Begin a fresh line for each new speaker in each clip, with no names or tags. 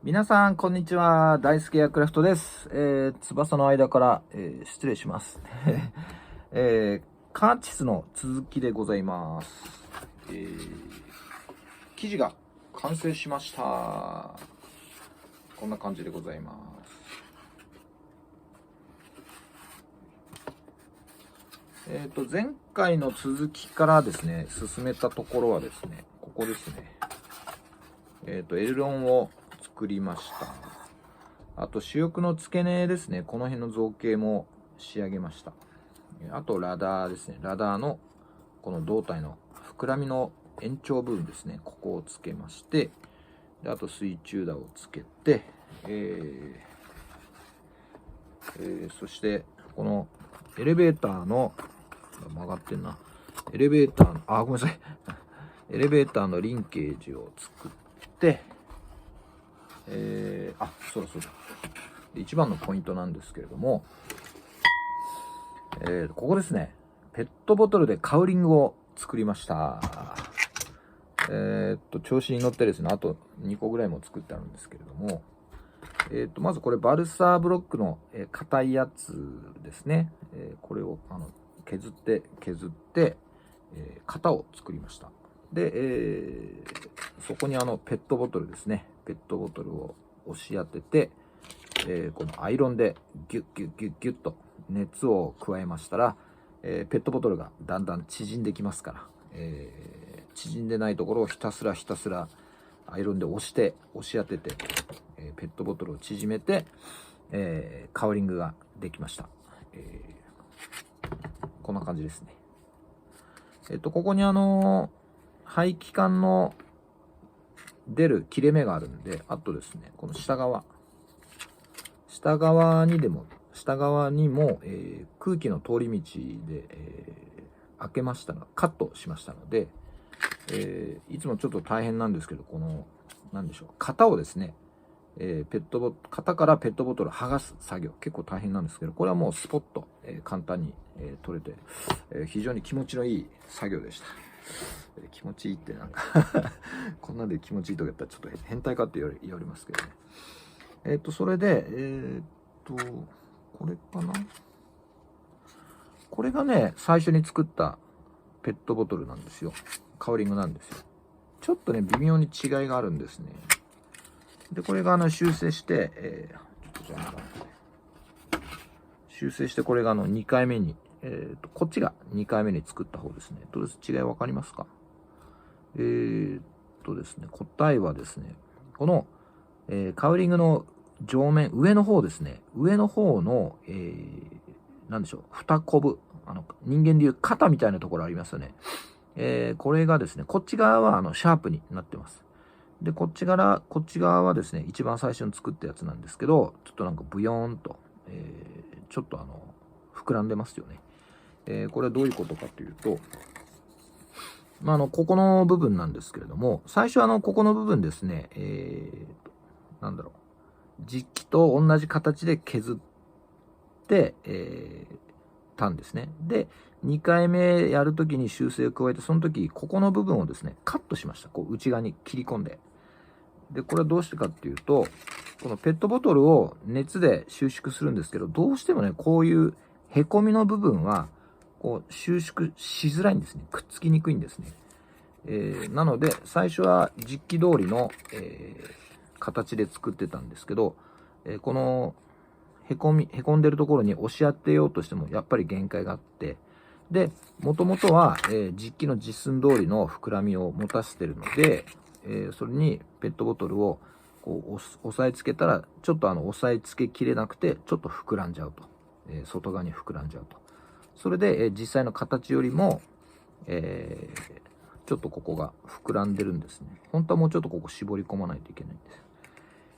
皆さん、こんにちは。大好きエアクラフトです。翼の間から、失礼します。カーチスの続きでございます。生地が完成しました。こんな感じでございます。前回の続きからですね、進めたところはですね、ここですね。エルロンを作りました。あと主翼の付け根ですね、この辺の造形も仕上げました。あとラダーですね、ラダーのこの胴体の膨らみの延長部分ですね、ここをつけまして、であと水中打をつけて、そしてこのエレベーターの曲がってんな、エレベーターのごめんなさいエレベーターのリンケージを作って、そうだ一番のポイントなんですけれども、ここですね、ペットボトルでカウリングを作りました。調子に乗ってですね、あと2個ぐらいも作ってあるんですけれども、まずこれバルサーブロックの硬いやつですね。これを削って、型を作りました。で、そこにペットボトルですね。ペットボトルを押し当てて、このアイロンでギュッギュッギュッギュッと熱を加えましたら、ペットボトルがだんだん縮んできますから、縮んでないところをひたすらアイロンで押し当てて、ペットボトルを縮めて、カウリングができました。こんな感じですね。ここに排気管の出る切れ目があるんで、あとですね、この下側にも、空気の通り道で、開けましたが、カットしましたので、いつもちょっと大変なんですけど、この、なんでしょう、型をですね、型からペットボトルを剥がす作業、結構大変なんですけど、これはもうスポッと、簡単に、取れて、非常に気持ちのいい作業でした。気持ちいいってなんかこんなんで気持ちいいとかやったらちょっと変態かって言われますけどね。それで、これかな？これがね、最初に作ったペットボトルなんですよ。カウリングなんですよ。ちょっとね、微妙に違いがあるんですね。で、これが修正して、これが2回目に、こっちが2回目に作った方ですね。どうです？違いわかりますか？ですね、答えはですね、この、カウリングの上面、上の方ですね。上の方の、なんでしょう、二コブ。人間でいう肩みたいなところありますよね。これがですね、こっち側はシャープになってます。で、こっち側はですね、一番最初に作ったやつなんですけど、ちょっとなんかブヨーンと、ちょっと膨らんでますよね。これはどういうことかというと、ここの部分なんですけれども、最初ここの部分ですね、実機と同じ形で削って、たんですね。で、2回目やるときに修正を加えて、その時、ここの部分をですね、カットしました。こう、内側に切り込んで。で、これはどうしてかっていうと、このペットボトルを熱で収縮するんですけど、どうしてもね、こういう凹みの部分は、こう、収縮しづらいんですね。くっつきにくいんですね。なので、最初は実機通りの、形で作ってたんですけど、この、へこんでるところに押し当てようとしても、やっぱり限界があって、で、もともとは、実機の実寸通りの膨らみを持たせてるので、それにペットボトルをこう押さえつけたら、ちょっと押さえつけきれなくて、ちょっと膨らんじゃうと。外側に膨らんじゃうと。それで、実際の形よりも、ちょっとここが膨らんでるんですね。本当はもうちょっとここ絞り込まないといけないんです。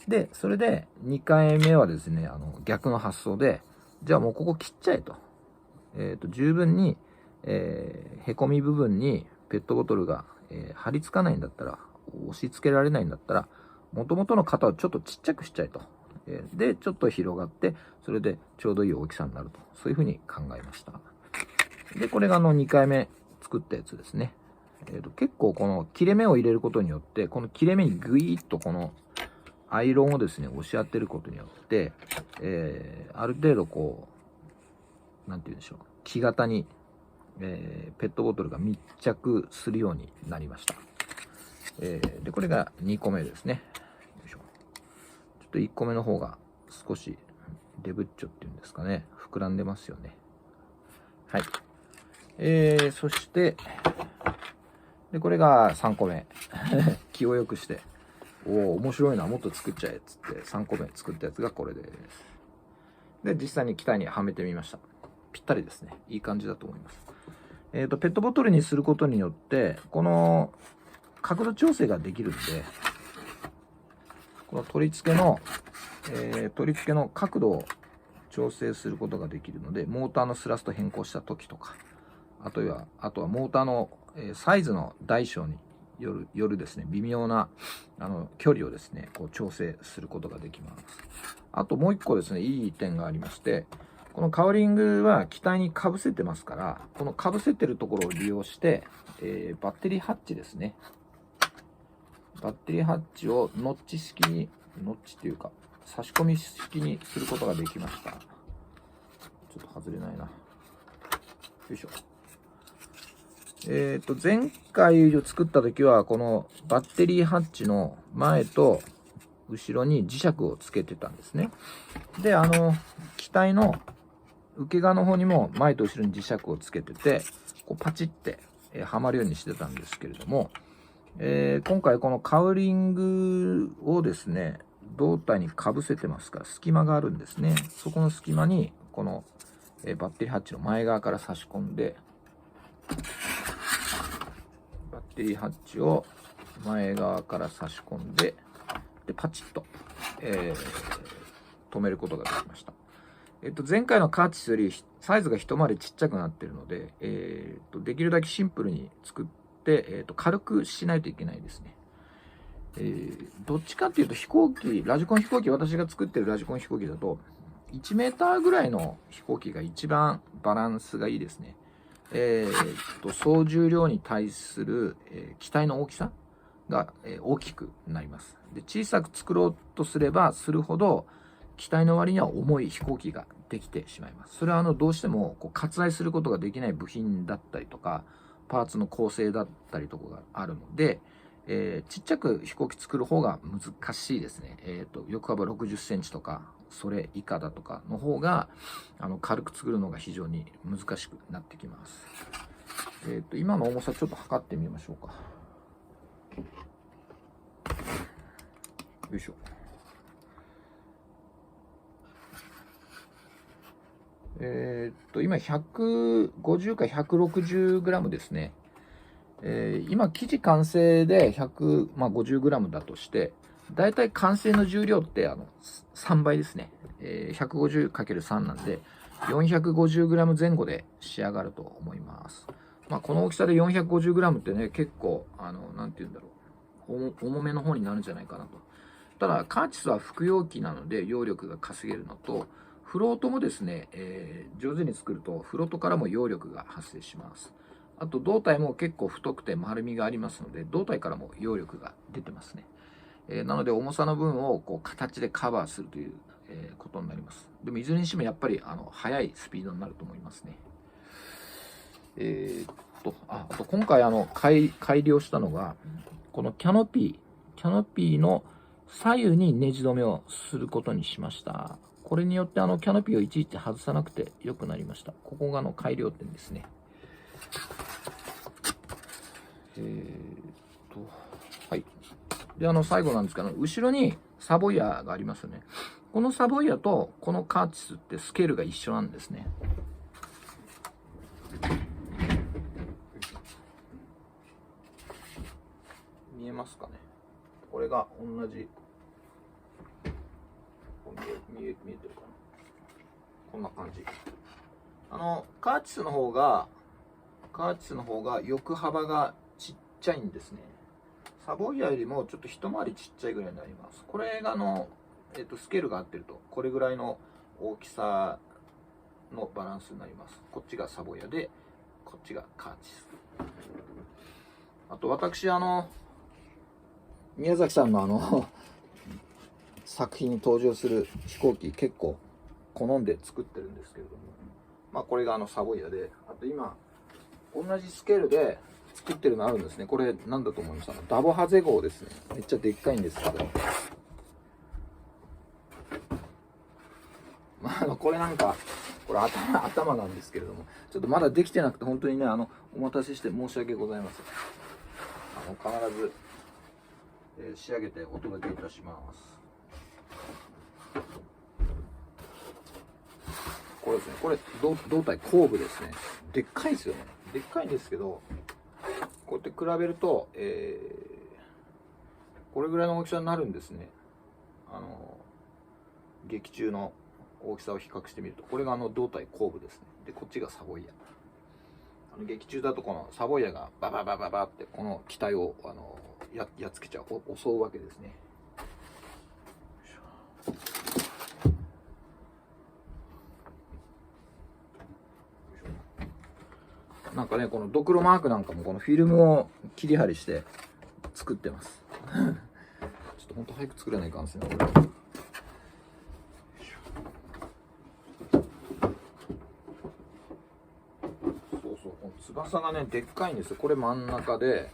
で、それで2回目はですね、逆の発想で、じゃあもうここ切っちゃえと。十分に、へこみ部分にペットボトルが、貼り付かないんだったら、押し付けられないんだったら、元々の型をちょっとちっちゃくしちゃえと。で、ちょっと広がって、それでちょうどいい大きさになると。そういうふうに考えました。で、これが2回目作ったやつですね。結構この切れ目を入れることによって、この切れ目にグイーッとこのアイロンをですね、押し当てることによって、ある程度こう、なんて言うんでしょう、木型に、ペットボトルが密着するようになりました。で、これが2個目ですね。よいしょ。ちょっと1個目の方が少しデブッチョっていうんですかね、膨らんでますよね。はい。そして、で、これが3個目。気を良くして、おお、面白いな、もっと作っちゃえっつって3個目作ったやつがこれです。で、実際に機体にはめてみました。ぴったりですね。いい感じだと思います。ペットボトルにすることによって、この角度調整ができるんで、この取り付けの角度を調整することができるので、モーターのスラスト変更した時とか、あとはモーターのサイズの大小によるですね、微妙な距離をですね、こう調整することができます。あともう一個ですね、いい点がありまして、このカウリングは機体にかぶせてますから、このかぶせてるところを利用して、バッテリーハッチですね。バッテリーハッチをノッチ式に、ノッチっていうか、差し込み式にすることができました。ちょっと外れないな。よいしょ。前回作った時は、このバッテリーハッチの前と後ろに磁石をつけてたんですね。で、機体の受け側の方にも前と後ろに磁石をつけてて、こうパチって、はまるようにしてたんですけれども、今回このカウリングをですね、胴体にかぶせてますから隙間があるんですね。そこの隙間にこの、バッテリーハッチの前側から差し込んで、バッテリーハッチを前側から差し込んで、でパチッと、止めることができました。前回のカーチスよりサイズが一回りちっちゃくなってるので、できるだけシンプルに作って、軽くしないといけないですね。どっちかっていうと飛行機、ラジコン飛行機、私が作ってるラジコン飛行機だと、1メーターぐらいの飛行機が一番バランスがいいですね。総重量に対する、機体の大きさが、大きくなります。で、小さく作ろうとすればするほど、機体の割には重い飛行機ができてしまいます。それはどうしてもこう割愛することができない部品だったりとか、パーツの構成だったりとかがあるので、ちっちゃく飛行機作る方が難しいですね。横幅60センチとか、それ以下だとかの方が、軽く作るのが非常に難しくなってきます。今の重さちょっと測ってみましょうか。よいしょ。今150か 160g ですね。今生地完成で150g だとして、だいたい完成の重量って3倍ですね。150×3 なんで 450g 前後で仕上がると思います。まあ、この大きさで 450g ってね、結構なんて言うんだろう、重めの方になるんじゃないかなと。ただカーチスは複容器なので揚力が稼げるのと、フロートもですね、上手に作るとフロートからも揚力が発生します。あと胴体も結構太くて丸みがありますので、胴体からも揚力が出てますね。なので重さの分をこう形でカバーするという、ことになります。でもいずれにしてもやっぱり速いスピードになると思いますね。あと今回改良したのが、このキャノピーの左右にネジ止めをすることにしました。これによってキャノピーをいちいち外さなくて良くなりました。ここが改良点ですね。はい。で、最後なんですけど、後ろにサボイヤがありますよね。このサボイヤとこのカーチスってスケールが一緒なんですね。見えますかね。これが同じ。見えてるかな。こんな感じ。カーチスの方が翼幅がちっちゃいんですね。サボイヤよりもちょっと一回りちっちゃいぐらいになります。これがスケールが合ってると、これぐらいの大きさのバランスになります。こっちがサボイヤで、こっちがカーチス。あと私、宮崎さんの作品に登場する飛行機結構好んで作ってるんですけれども、まあこれがサボイヤで、あと今同じスケールで作ってるのあるんですね。これなんだと思います？ダボハゼ号ですね。めっちゃでっかいんですけど、まあこれなんかこれ頭なんですけれども、ちょっとまだできてなくて本当にねお待たせして申し訳ございません。必ず、仕上げてお届けいたします。これですね、これ胴体後部ですね。でっかいですよね。でっかいんですけど、こうやって比べると、これぐらいの大きさになるんですね。劇中の大きさを比較してみると、これが胴体後部ですね。でこっちがサボイヤ。劇中だとこのサボイヤがバババババってこの機体をやっつけちゃう、襲うわけですね。なんかね、このドクロマークなんかもこのフィルムを切り貼りして作ってます。ちょっとほんと早く作れないかんですね、これ。そう、この翼がね、でっかいんですよ。これ真ん中で、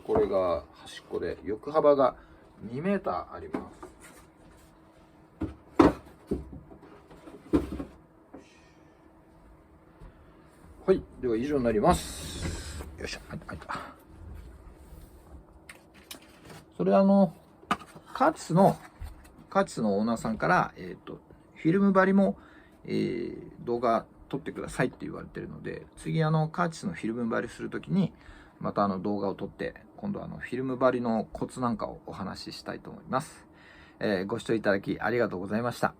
これが端っこで、翼幅が2メーターあります。はい、では以上になります。よいしょ、はい。それカーティスのオーナーさんから、フィルム張りも、動画撮ってくださいって言われてるので、次カーティスのフィルム張りするときに、また動画を撮って、今度フィルム張りのコツなんかをお話ししたいと思います。ご視聴いただきありがとうございました。